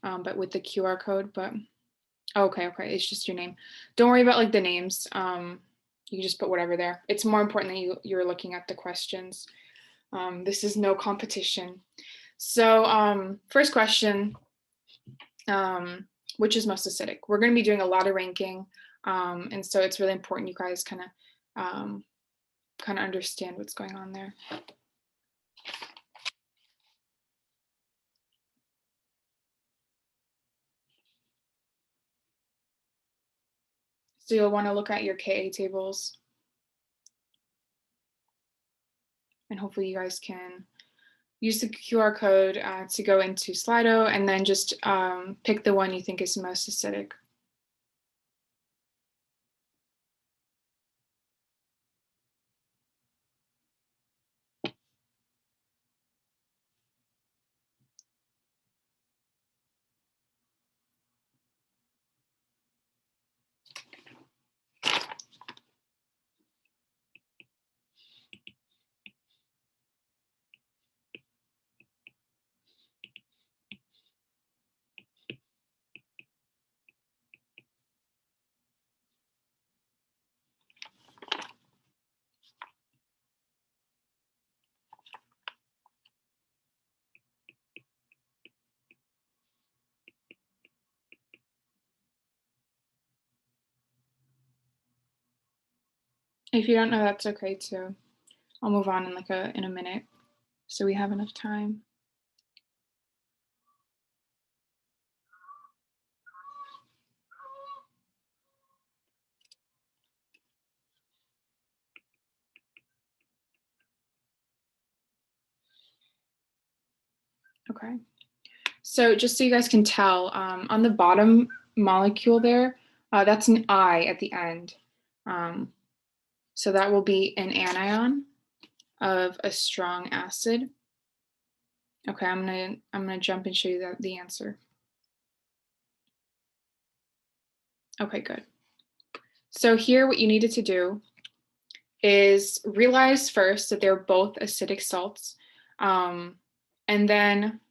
but with the QR code, but okay, it's just your name. Don't worry about like the names. You can just put whatever there. It's more important that you're looking at the questions. This is no competition. So first question, which is most acidic? We're going to be doing a lot of ranking, and so it's really important you guys kind of understand what's going on there. So you'll want to look at your Ka tables, and hopefully you guys can use the QR code to go into Slido, and then just pick the one you think is most acidic. If you don't know, that's okay too. I'll move on in a minute, so we have enough time. Okay. So just so you guys can tell, on the bottom molecule there, that's an I at the end. So that will be an anion of a strong acid. Okay, I'm gonna jump and show you the answer. Okay, good. So here what you needed to do is realize first that they're both acidic salts, and then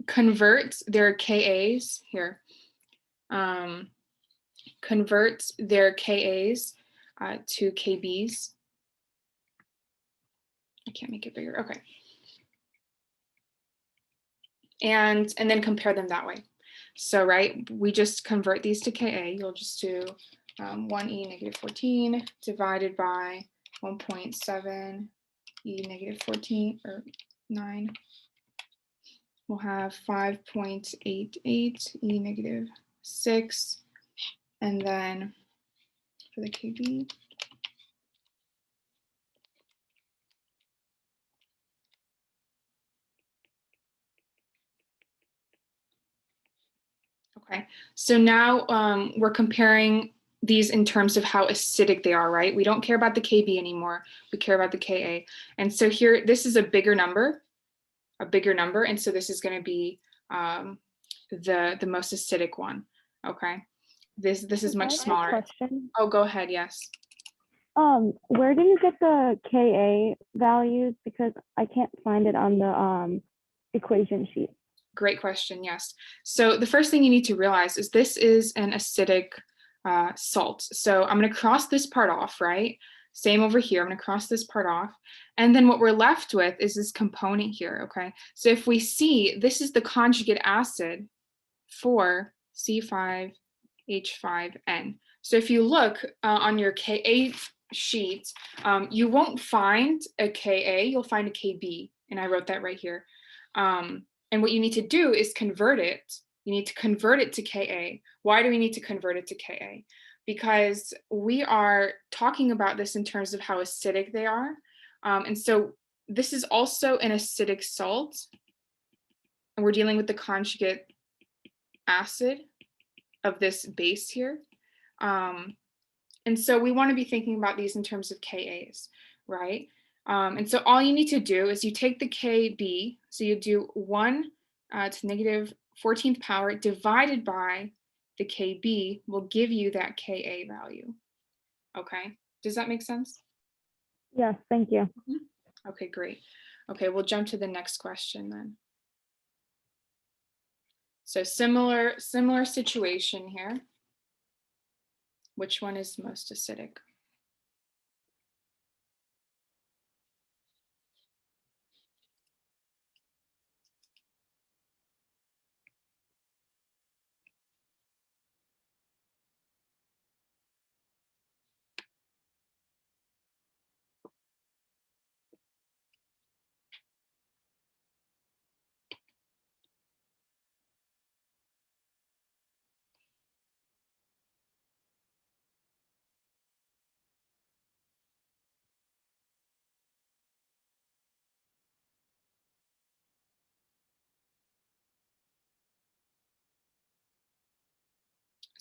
convert their Kas here. Convert their Kas to Kbs. I can't make it bigger. Okay. And then compare them that way. So, right, we just convert these to Ka. You'll just do 1e negative 14 divided by 1.7 e negative 14 or 9. We'll have 5.88 e negative 6. And then for the Kb, okay, so now we're comparing these in terms of how acidic they are, right? We don't care about the Kb anymore. We care about the Ka. And so here, this is a bigger number. And so this is going to be the most acidic one. Okay, this is much smaller. Question? Oh, go ahead. Yes. Where do you get the Ka values? Because I can't find it on the equation sheet. Great question. Yes. So the first thing you need to realize is this is an acidic salt. So I'm going to cross this part off, right? Same over here. I'm going to cross this part off. And then what we're left with is this component here, okay? So if we see, this is the conjugate acid for C5H5N. So if you look on your Ka sheet, you won't find a Ka, you'll find a Kb. And I wrote that right here. And what you need to do is convert it. You need to convert it to Ka. Why do we need to convert it to Ka? Because we are talking about this in terms of how acidic they are. And so this is also an acidic salt. And we're dealing with the conjugate acid of this base here. And so we want to be thinking about these in terms of Kas, right? And so all you need to do is you take the Kb, so you do 1 to negative 14th power divided by the Kb will give you that Ka value. Okay, does that make sense? Yes, thank you. Okay, great. Okay, we'll jump to the next question then. So similar situation here. Which one is most acidic?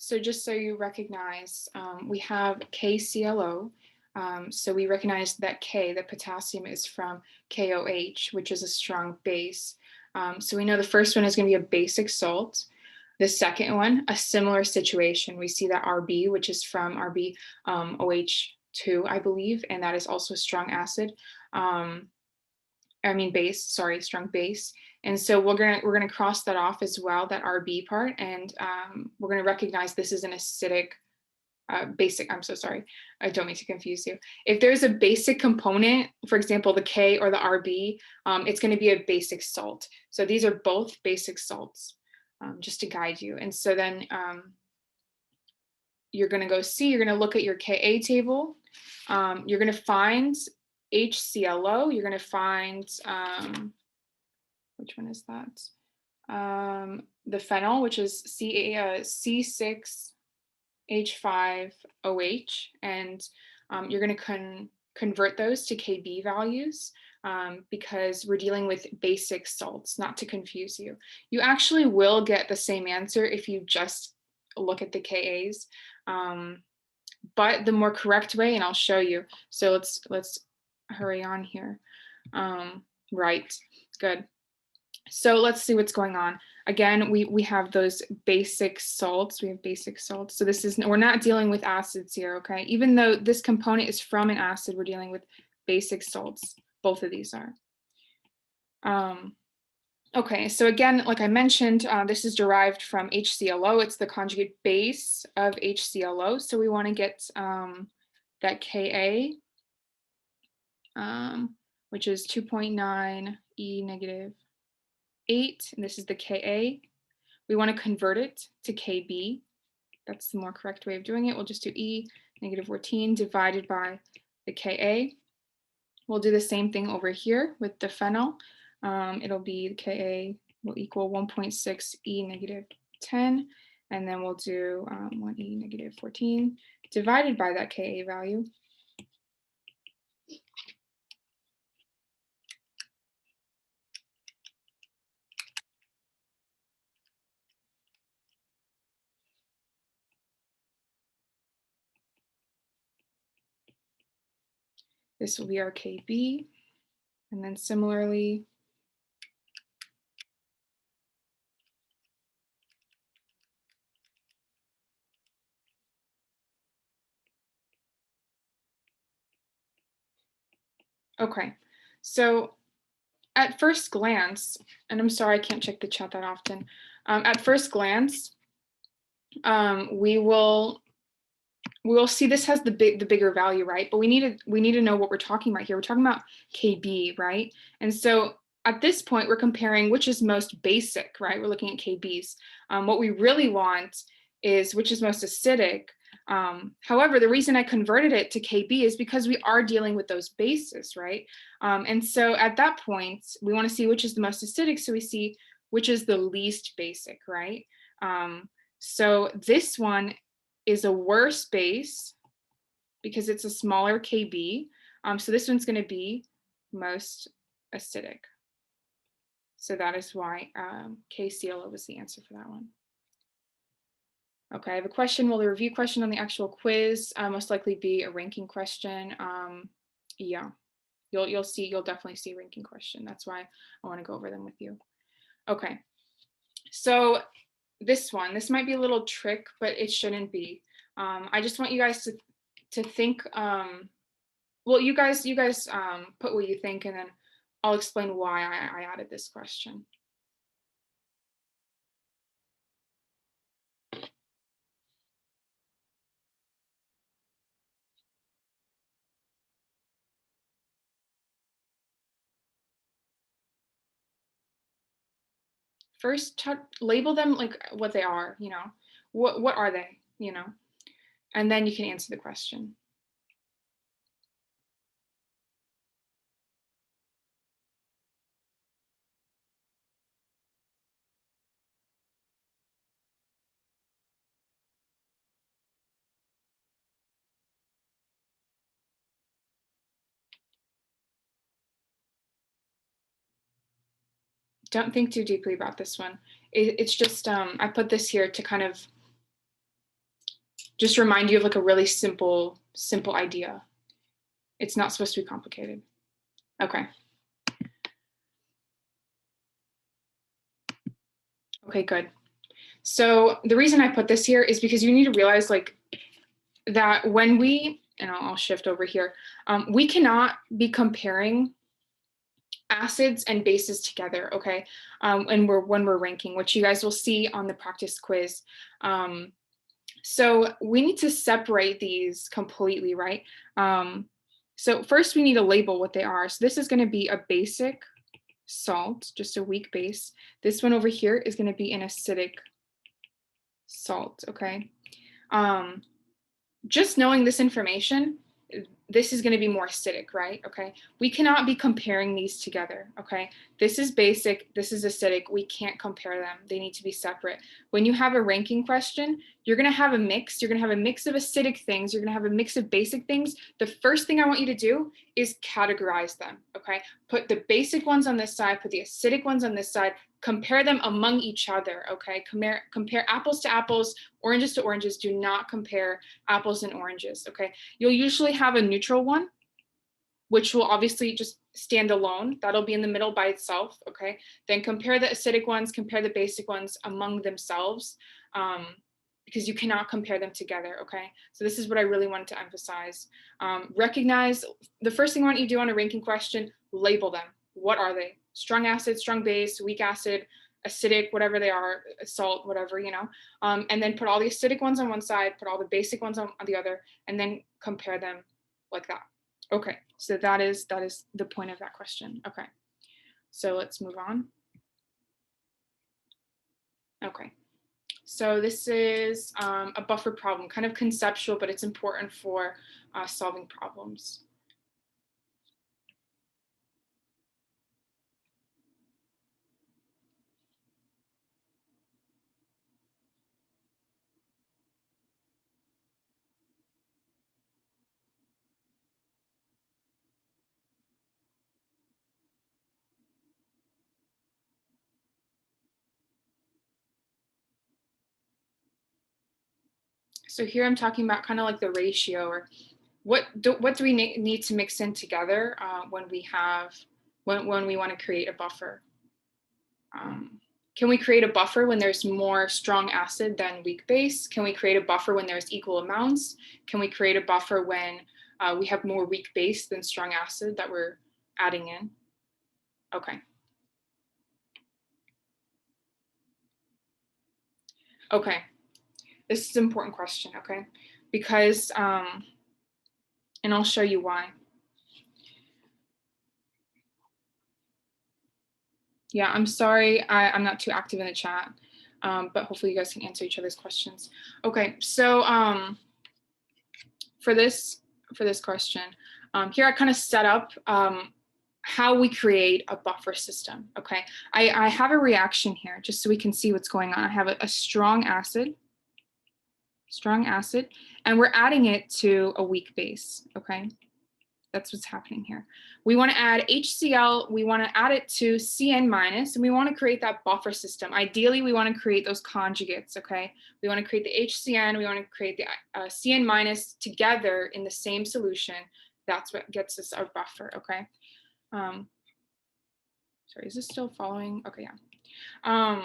So just so you recognize, we have KClO. So we recognize that K, the potassium, is from KOH, which is a strong base. So we know the first one is going to be a basic salt. The second one, a similar situation. We see that RB, which is from RB OH2, I believe, and that is also a strong acid. Base, sorry, strong base. And so we're gonna cross that off as well, that RB part, and we're gonna recognize this is an acidic basic. I'm so sorry, I don't mean to confuse you. If there's a basic component, for example, the K or the RB, it's gonna be a basic salt. So these are both basic salts, just to guide you. And so then you're gonna go see, you're gonna look at your Ka table. You're gonna find HClO, you're going to find, which one is that? The phenyl, which is C6H5OH, and you're going to convert those to Kb values because we're dealing with basic salts, not to confuse you. You actually will get the same answer if you just look at the Kas, but the more correct way, and I'll show you. So let's hurry on here. Right, good. So let's see what's going on. Again, we have those basic salts. We have basic salts. So this is, we're not dealing with acids here, okay? Even though this component is from an acid, we're dealing with basic salts. Both of these are. Okay, so again, like I mentioned, this is derived from HClO. It's the conjugate base of HClO. So we want to get that Ka, which is 2.9 E negative 8, and this is the Ka. We want to convert it to Kb. That's the more correct way of doing it. We'll just do E negative 14 divided by the Ka. We'll do the same thing over here with the phenyl. It'll be the Ka will equal 1.6 E negative 10, and then we'll do 1 E negative 14 divided by that Ka value. This will be our Kb, and then similarly, okay, so at first glance, and I'm sorry I can't check the chat that often. At first glance, we will see this has the bigger value, right? But we need to know what we're talking about here. We're talking about Kb, right? And so at this point, we're comparing which is most basic, right? We're looking at Kbs. What we really want is which is most acidic. However, the reason I converted it to Kb is because we are dealing with those bases, right? And so at that point, we want to see which is the most acidic, so we see which is the least basic, right? So this one is a worse base because it's a smaller Kb. So this one's going to be most acidic. So that is why KClO was the answer for that one. Okay, I have a question. Will the review question on the actual quiz most likely be a ranking question? Yeah, you'll definitely see a ranking question. That's why I want to go over them with you. Okay, so this might be a little trick, but it shouldn't be. I just want you guys to think. Well, you guys put what you think, and then I'll explain why I added this question. first label them like what they are, you know, what are they, you know, and then you can answer the question. Don't think too deeply about this one. It's just, I put this here to kind of just remind you of like a really simple idea. It's not supposed to be complicated. Okay. Okay, good. So the reason I put this here is because you need to realize like that when we, and I'll shift over here, we cannot be comparing acids and bases together, okay? And when we're ranking, which you guys will see on the practice quiz. So we need to separate these completely, right? So first we need to label what they are. So this is going to be a basic salt, just a weak base. This one over here is going to be an acidic salt, okay? Just knowing this information, this is going to be more acidic, right? Okay. We cannot be comparing these together. Okay. This is basic. This is acidic. We can't compare them. They need to be separate. When you have a ranking question, you're going to have a mix. You're going to have a mix of acidic things. You're going to have a mix of basic things. The first thing I want you to do is categorize them. Okay. Put the basic ones on this side, put the acidic ones on this side, compare them among each other. Okay. Compare apples to apples, oranges to oranges. Do not compare apples and oranges. Okay. You'll usually have a neutral one, which will obviously just stand alone. That'll be in the middle by itself, okay? Then compare the acidic ones, compare the basic ones among themselves, because you cannot compare them together, okay? So this is what I really wanted to emphasize. Recognize, the first thing I want you to do on a ranking question, label them. What are they? Strong acid, strong base, weak acid, acidic, whatever they are, salt, whatever, you know, and then put all the acidic ones on one side, put all the basic ones on the other, and then compare them like that. Okay, so that is the point of that question. Okay, so let's move on. Okay, so this is a buffer problem, kind of conceptual, but it's important for solving problems. So here I'm talking about kind of like the ratio, or what do we need to mix in together when we want to create a buffer. Can we create a buffer when there's more strong acid than weak base? Can we create a buffer when there's equal amounts? Can we create a buffer when we have more weak base than strong acid that we're adding in? Okay. Okay. This is an important question, okay? Because, and I'll show you why. Yeah, I'm sorry, I'm not too active in the chat, but hopefully you guys can answer each other's questions. Okay, so for this question, here I kind of set up how we create a buffer system, okay? I have a reaction here just so we can see what's going on. I have a strong acid, and we're adding it to a weak base, okay? That's what's happening here. We want to add HCl, we want to add it to Cn minus, and we want to create that buffer system. Ideally, we want to create those conjugates, okay? We want to create the HCN, we want to create the Cn minus together in the same solution. That's what gets us our buffer, okay? Sorry, is this still following? Okay, yeah.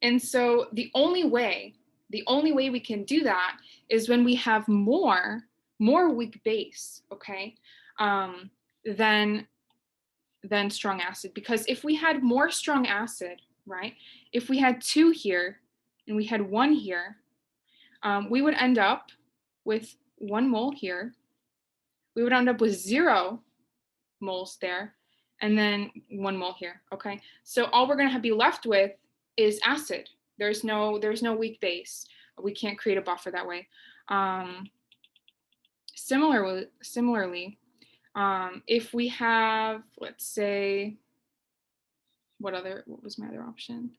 And so the only way we can do that is when we have more weak base, okay, than strong acid. Because if we had more strong acid, right, if we had 2 here and we had 1 here, we would end up with 1 mole here. We would end up with 0 moles there. and then 1 mole here, okay? So all we're gonna be left with is acid. There's no weak base. We can't create a buffer that way. Similarly, if we have, let's say, what was my other option?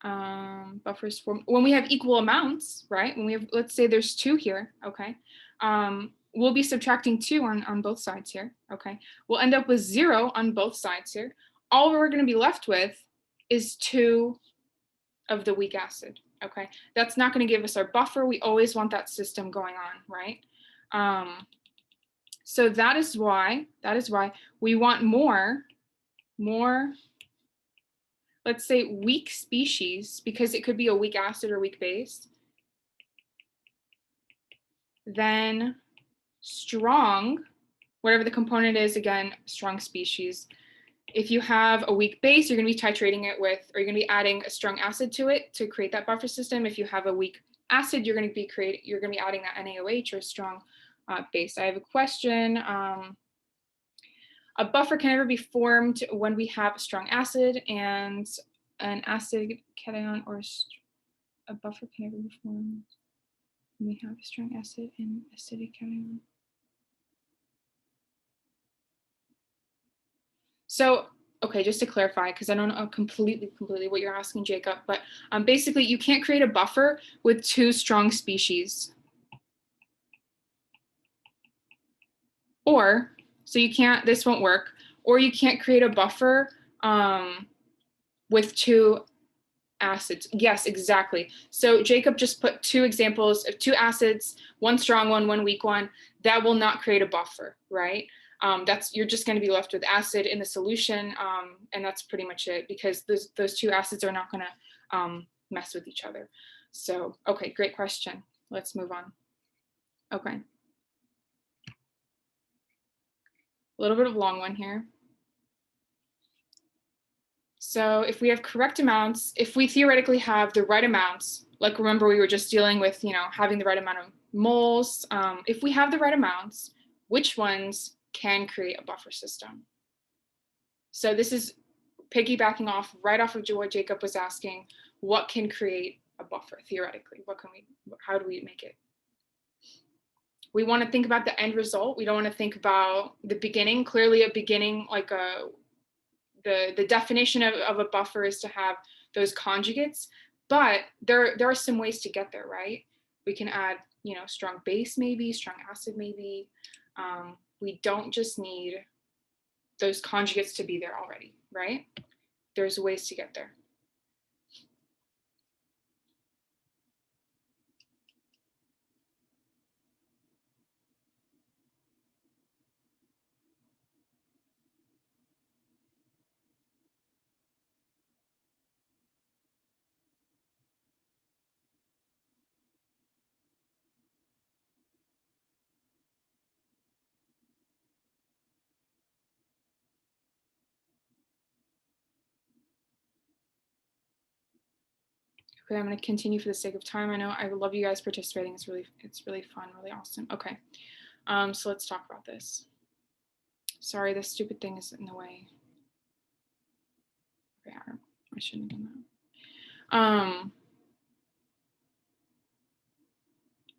Buffers form when we have equal amounts, right? When we have, let's say there's 2 here, okay? We'll be subtracting 2 on both sides here, okay? We'll end up with 0 on both sides here. All we're gonna be left with is 2 of the weak acid, okay? That's not gonna give us our buffer. We always want that system going on, right? So that is why we want more, let's say weak species, because it could be a weak acid or weak base, then strong, whatever the component is, again, strong species. If you have a weak base, you're going to be titrating it with, or you're going to be adding a strong acid to it to create that buffer system. If you have a weak acid, you're going to be adding that NaOH or a strong base. I have a question. A buffer can never be formed when we have a strong acid and an acid cation, or a buffer can never be formed when we have a strong acid and acidic cation. So, okay, just to clarify, because I don't know completely what you're asking, Jacob, but basically you can't create a buffer with 2 strong species. Or, so you can't, this won't work, or you can't create a buffer with 2 acids. Yes, exactly. So Jacob just put 2 examples of 2 acids, 1 strong one, 1 weak one. That will not create a buffer, right? You're just going to be left with acid in the solution, and that's pretty much it, because those 2 acids are not going to mess with each other. So, okay, great question. Let's move on. Okay. A little bit of a long one here. So if we have correct amounts, if we theoretically have the right amounts, like remember we were just dealing with, having the right amount of moles. If we have the right amounts, which ones can create a buffer system? So this is piggybacking right off of what Jacob was asking. What can create a buffer theoretically? How do we make it? We want to think about the end result. We don't want to think about the beginning. Clearly a beginning, like the definition of a buffer is to have those conjugates, but there are some ways to get there, right? We can add, strong base maybe, strong acid maybe. We don't just need those conjugates to be there already, right? There's ways to get there. Okay, I'm going to continue for the sake of time. I know I love you guys participating. It's really fun, really awesome. Okay, so let's talk about this. Sorry, this stupid thing is in the way. Okay, I shouldn't have done that.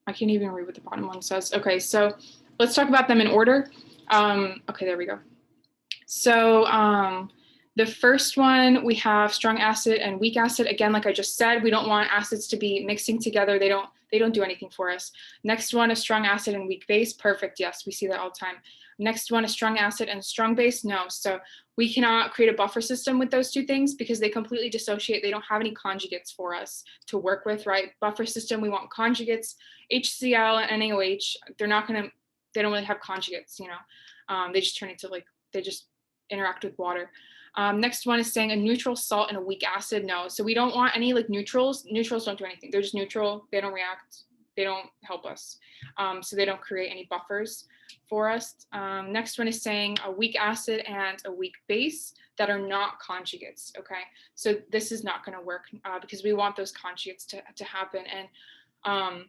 I can't even read what the bottom one says. Okay, so let's talk about them in order. Okay, there we go. So the first one, we have strong acid and weak acid. Again, like I just said, we don't want acids to be mixing together. They don't do anything for us. Next one, a strong acid and weak base. Perfect, yes, we see that all the time. Next one, a strong acid and strong base. No, so we cannot create a buffer system with those 2 things because they completely dissociate. They don't have any conjugates for us to work with, right? Buffer system, we want conjugates. HCl and NaOH, they don't really have conjugates, they just turn into they just interact with water. Next one is saying a neutral salt and a weak acid. No, so we don't want any neutrals. Neutrals don't do anything. They're just neutral. They don't react. They don't help us. So they don't create any buffers for us. Next one is saying a weak acid and a weak base that are not conjugates. Okay, so this is not going to work because we want those conjugates to happen. And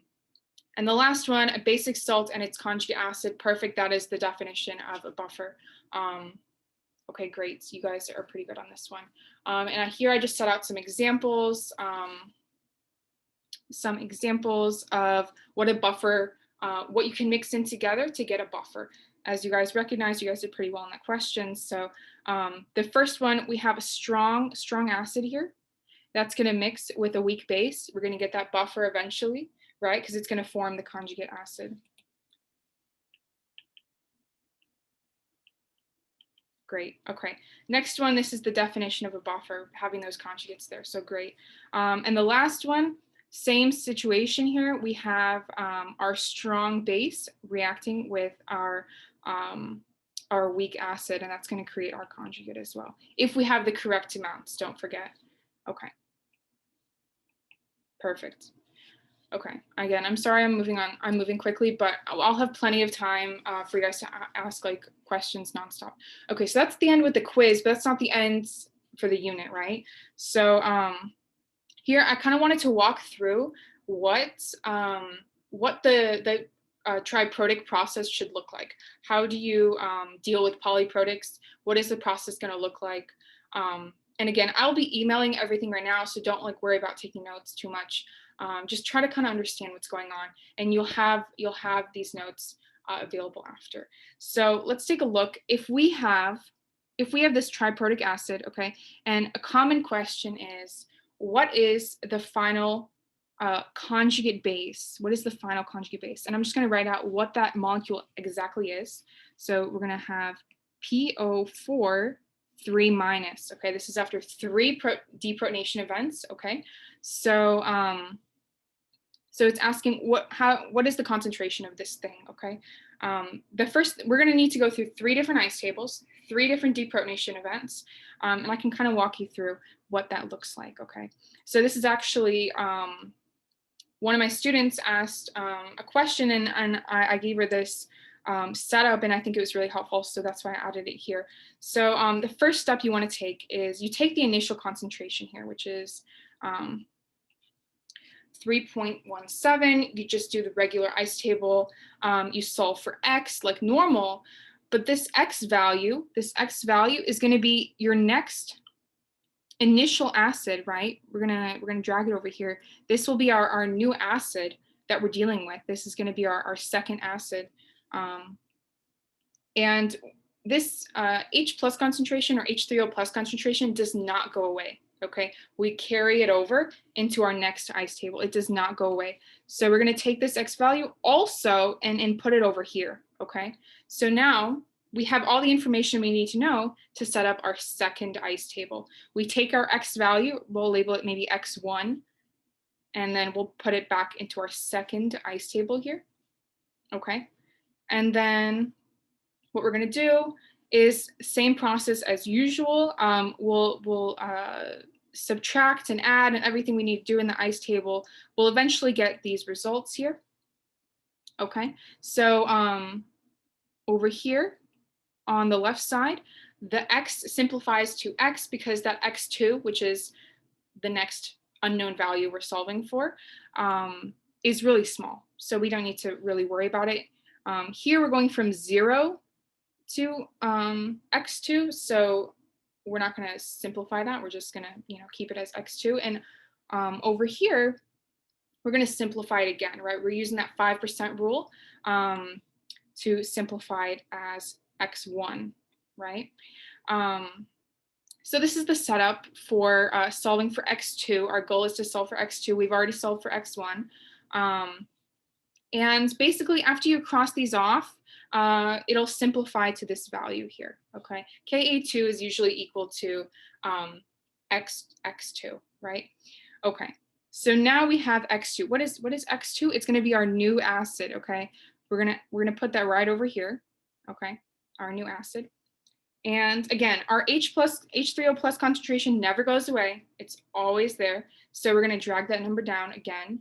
the last one, a basic salt and its conjugate acid. Perfect. That is the definition of a buffer. Okay, great. So you guys are pretty good on this one. And here I just set out some examples of what a buffer, what you can mix in together to get a buffer. As you guys recognize, you guys did pretty well in that question. So the first one, we have a strong acid here. That's going to mix with a weak base. We're going to get that buffer eventually, right? Because it's going to form the conjugate acid. Great. Okay. Next one, this is the definition of a buffer, having those conjugates there. So great. And the last one, same situation here. We have our strong base reacting with our weak acid, and that's going to create our conjugate as well. If we have the correct amounts, don't forget. Okay. Perfect. Okay, again, I'm sorry I'm moving quickly, but I'll have plenty of time for you guys to ask like questions nonstop. Okay, so that's the end with the quiz, but that's not the end for the unit, right? So here I kind of wanted to walk through what the triprotic process should look like. How do you deal with polyprotics? What is the process going to look like? And again, I'll be emailing everything right now, so don't like worry about taking notes too much. Just try to kind of understand what's going on, and you'll have these notes available after. So let's take a look. If we have this triprotic acid, okay, and a common question is, what is the final conjugate base? What is the final conjugate base? And I'm just going to write out what that molecule exactly is. So we're going to have PO4 3 minus. Okay, this is after 3 deprotonation events. Okay, so so it's asking what is the concentration of this thing. Okay, the first, we're going to need to go through 3 different ice tables, 3 different deprotonation events, and I can kind of walk you through what that looks like. Okay, so this is actually one of my students asked a question, and I gave her this setup, and I think it was really helpful, so that's why I added it here. So the first step you want to take is you take the initial concentration here, which is 3.17. You just do the regular ice table. You solve for X like normal, but this X value is going to be your next initial acid, right? We're gonna drag it over here. This will be our new acid that we're dealing with. This is going to be our second acid, and this H plus concentration or H3O plus concentration does not go away. Okay, we carry it over into our next ice table. It does not go away. So we're going to take this X value also and put it over here. Okay, so now we have all the information we need to know to set up our second ice table. We take our X value, we'll label it maybe X1, and then we'll put it back into our second ice table here. Okay, and then what we're going to do is same process as usual. We'll subtract and add and everything we need to do in the ice table. We'll eventually get these results here. Okay, so over here on the left side, the X simplifies to X because that X2, which is the next unknown value we're solving for, is really small. So we don't need to really worry about it. Here we're going from 0 to X2, so we're not going to simplify that. We're just going to keep it as X2. And over here, we're going to simplify it again, right? We're using that 5% rule to simplify it as X1, right? So this is the setup for solving for X2. Our goal is to solve for X2. We've already solved for X1. And basically, after you cross these off, it'll simplify to this value here, okay? Ka2 is usually equal to X2, right? Okay, so now we have X2. What is X2? It's gonna be our new acid, okay? We're gonna put that right over here, okay? Our new acid. And again, our H3O plus concentration never goes away. It's always there. So we're gonna drag that number down again.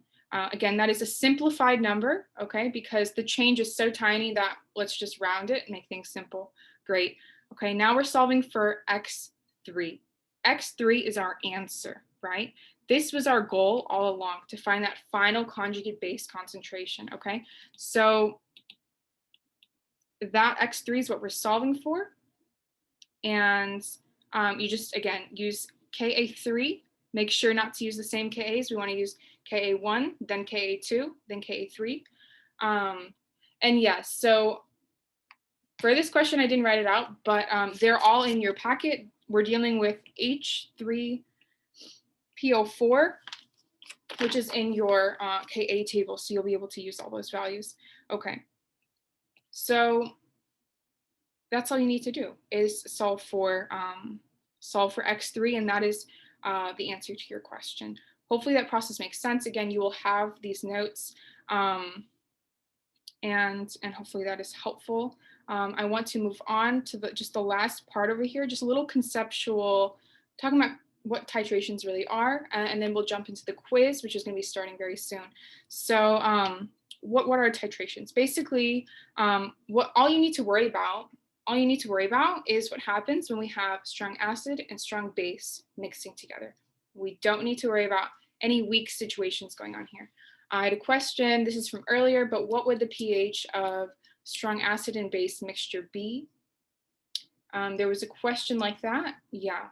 Again, that is a simplified number, okay, because the change is so tiny that let's just round it and make things simple. Great. Okay, now we're solving for X3. X3 is our answer, right? This was our goal all along, to find that final conjugate base concentration, okay? So that X3 is what we're solving for. and you just, again, use Ka3. Make sure not to use the same Kas. We want to use Ka1, then Ka2, then Ka3. And yes, so for this question, I didn't write it out, but they're all in your packet. We're dealing with H3PO4, which is in your Ka table, so you'll be able to use all those values. Okay, so that's all you need to do is solve for X3, and that is the answer to your question. Hopefully that process makes sense. Again, you will have these notes, and hopefully that is helpful. I want to move on to just the last part over here, just a little conceptual, talking about what titrations really are, and then we'll jump into the quiz, which is going to be starting very soon. So what are titrations? Basically, all you need to worry about is what happens when we have strong acid and strong base mixing together. We don't need to worry about any weak situations going on here. I had a question, this is from earlier, but what would the pH of strong acid and base mixture be? There was a question like that, yeah.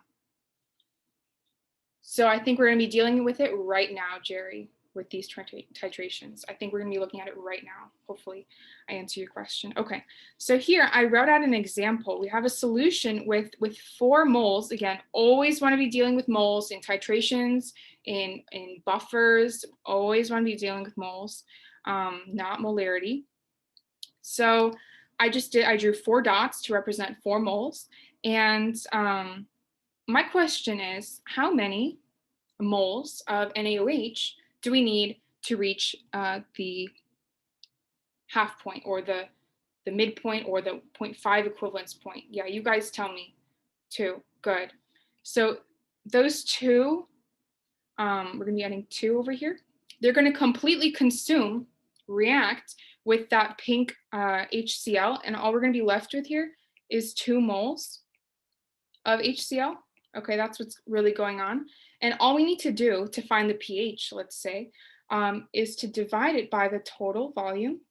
So I think we're going to be dealing with it right now, Jerry, with these titrations. I think we're going to be looking at it right now. Hopefully I answer your question. Okay, so here I wrote out an example. We have a solution with 4 moles. Again, always want to be dealing with moles in titrations, in buffers, always want to be dealing with moles, not molarity. So I drew 4 dots to represent 4 moles. And my question is, how many moles of NaOH do we need to reach the half point, or the midpoint, or the 0.5 equivalence point? Yeah, you guys tell me. 2, good. So those 2, we're gonna be adding 2 over here. They're gonna completely react with that pink HCl, and all we're gonna be left with here is 2 moles of HCl. Okay, that's what's really going on. And all we need to do to find the pH, let's say, is to divide it by the total volume,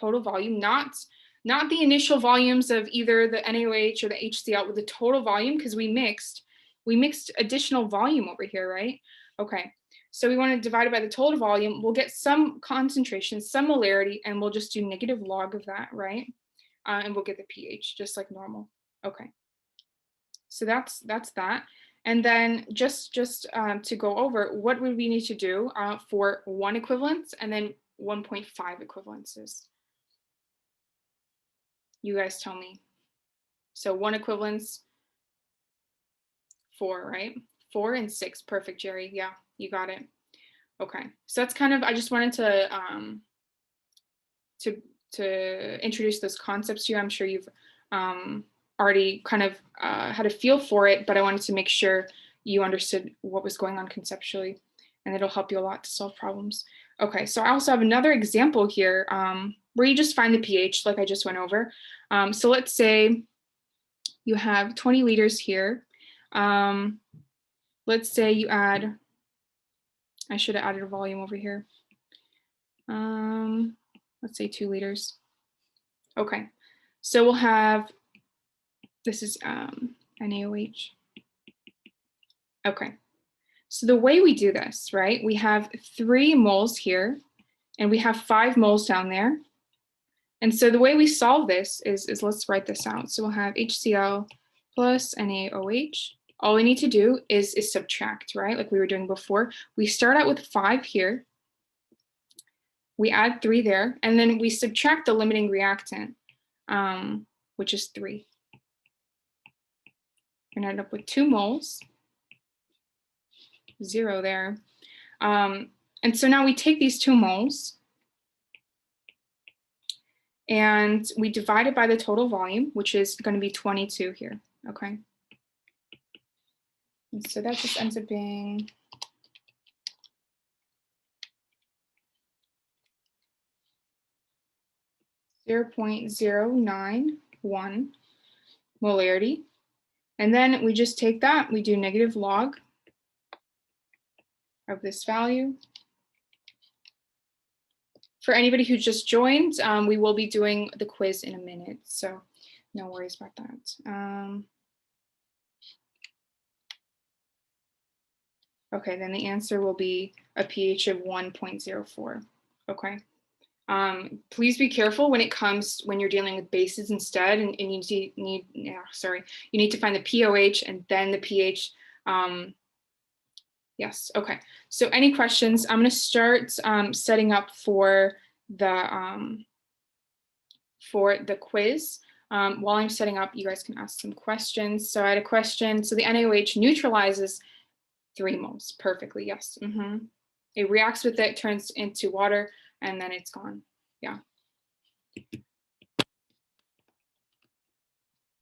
not the initial volumes of either the NaOH or the HCl, with the total volume, because we mixed additional volume over here, right? Okay, so we want to divide it by the total volume. We'll get some concentration, some molarity, and we'll just do negative log of that, right? And we'll get the pH just like normal. Okay, so that's that. And then just to go over, what would we need to do for 1 equivalence and then 1.5 equivalences? You guys tell me. So 1 equivalence, 4, right? 4 and 6, perfect, Jerry. Yeah, you got it. Okay, so that's kind of, I just wanted to introduce those concepts to you. I'm sure you've already kind of had a feel for it, but I wanted to make sure you understood what was going on conceptually, and it'll help you a lot to solve problems. Okay, so I also have another example here where you just find the pH like I just went over. So let's say you have 20 liters here. Let's say you add, I should have added a volume over here. Let's say 2 liters. Okay, so we'll have, this is NaOH. Okay, so the way we do this, right, we have 3 moles here, and we have 5 moles down there. And so the way we solve this is let's write this out. So we'll have HCl plus NaOH. All we need to do is subtract, right, like we were doing before. We start out with 5 here. We add 3 there, and then we subtract the limiting reactant, which is 3. We're gonna end up with 2 moles, 0 there. And so now we take these 2 moles and we divide it by the total volume, which is going to be 22 here, okay? And so that just ends up being 0.091 molarity. And then we just take that, we do negative log of this value. For anybody who just joined, we will be doing the quiz in a minute. So No worries about that. Okay, then the answer will be a pH of 1.04. Okay. Please be careful when you're dealing with bases instead, and you need to find the pOH and then the pH. Yes, okay. So any questions? I'm going to start setting up for the quiz. While I'm setting up, you guys can ask some questions. So I had a question. So the NaOH neutralizes 3 moles perfectly. Yes. It reacts with it, turns into water, and then it's gone. Yeah.